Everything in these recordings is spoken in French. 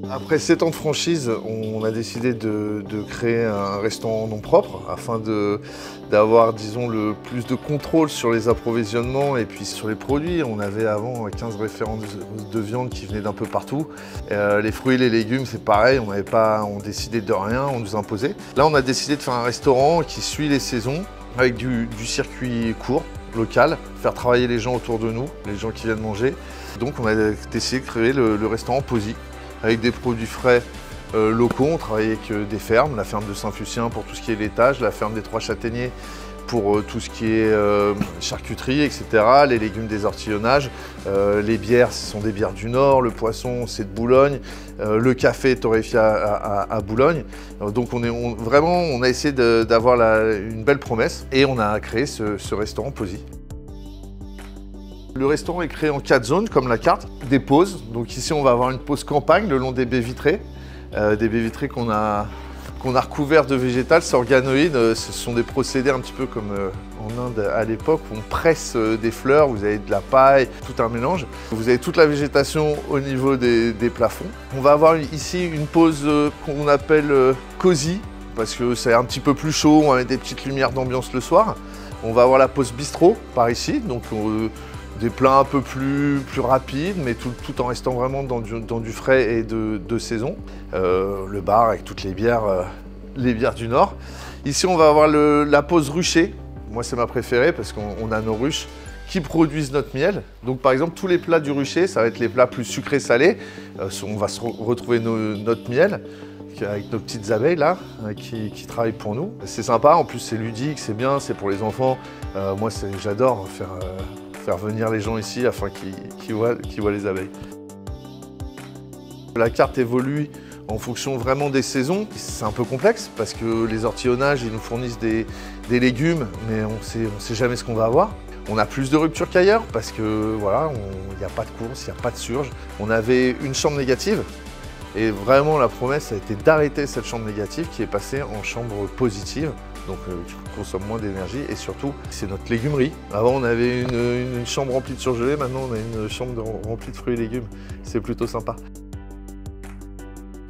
Après 7 ans de franchise, on a décidé de créer un restaurant en nom propre afin d'avoir, disons, le plus de contrôle sur les approvisionnements et puis sur les produits. On avait avant 15 référents de viande qui venaient d'un peu partout. Les fruits et les légumes, c'est pareil, on décidait de rien, on nous imposait. Là, on a décidé de faire un restaurant qui suit les saisons avec du circuit court, local, faire travailler les gens autour de nous, les gens qui viennent manger. Donc on a décidé de créer le restaurant Posy, avec des produits frais locaux. On travaille avec des fermes, la ferme de Saint-Fucien pour tout ce qui est laitage, la ferme des Trois Châtaigniers pour tout ce qui est charcuterie, etc. Les légumes des ortillonnages, les bières, ce sont des bières du Nord, le poisson, c'est de Boulogne, le café est torréfié à Boulogne. Donc on a essayé d'avoir une belle promesse et on a créé ce restaurant Posy. Le restaurant est créé en 4 zones, comme la carte. Des pauses, donc ici on va avoir une pause campagne le long des baies vitrées. Des baies vitrées qu'on a recouvertes de végétal, c'est organoïde. Ce sont des procédés un petit peu comme en Inde à l'époque, où on presse des fleurs, vous avez de la paille, tout un mélange. Vous avez toute la végétation au niveau des plafonds. On va avoir ici une pause qu'on appelle cosy, parce que c'est un petit peu plus chaud, on va mettre des petites lumières d'ambiance le soir. On va avoir la pause bistrot par ici, donc des plats un peu plus rapides, mais tout en restant vraiment dans du frais et de saison. Le bar avec toutes les bières du Nord. Ici, on va avoir la pause rucher. Moi, c'est ma préférée parce qu'on a nos ruches qui produisent notre miel. Donc, par exemple, tous les plats du rucher, ça va être les plats plus sucrés-salés. On va retrouver notre miel avec nos petites abeilles là, qui travaillent pour nous. C'est sympa, en plus c'est ludique, c'est bien, c'est pour les enfants. Moi, j'adore faire venir les gens ici afin qu'ils voient les abeilles. La carte évolue en fonction vraiment des saisons. C'est un peu complexe parce que les ortillonnages, ils nous fournissent des légumes, mais on sait jamais ce qu'on va avoir. On a plus de ruptures qu'ailleurs parce que voilà, il n'y a pas de course, il n'y a pas de surge. On avait une chambre négative et vraiment la promesse a été d'arrêter cette chambre négative qui est passée en chambre positive. Donc qui consomme moins d'énergie et surtout c'est notre légumerie. Avant on avait une chambre remplie de surgelés, maintenant on a une chambre remplie de fruits et légumes. C'est plutôt sympa.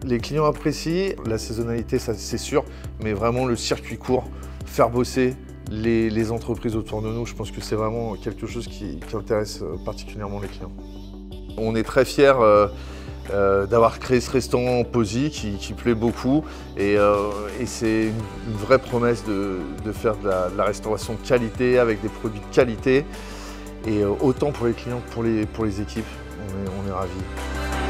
Les clients apprécient, la saisonnalité ça c'est sûr, mais vraiment le circuit court, faire bosser les entreprises autour de nous, je pense que c'est vraiment quelque chose qui intéresse particulièrement les clients. On est très fiers d'avoir créé ce restaurant Posy qui plaît beaucoup et c'est une vraie promesse de faire de la restauration de qualité avec des produits de qualité et autant pour les clients que pour les équipes, on est ravis.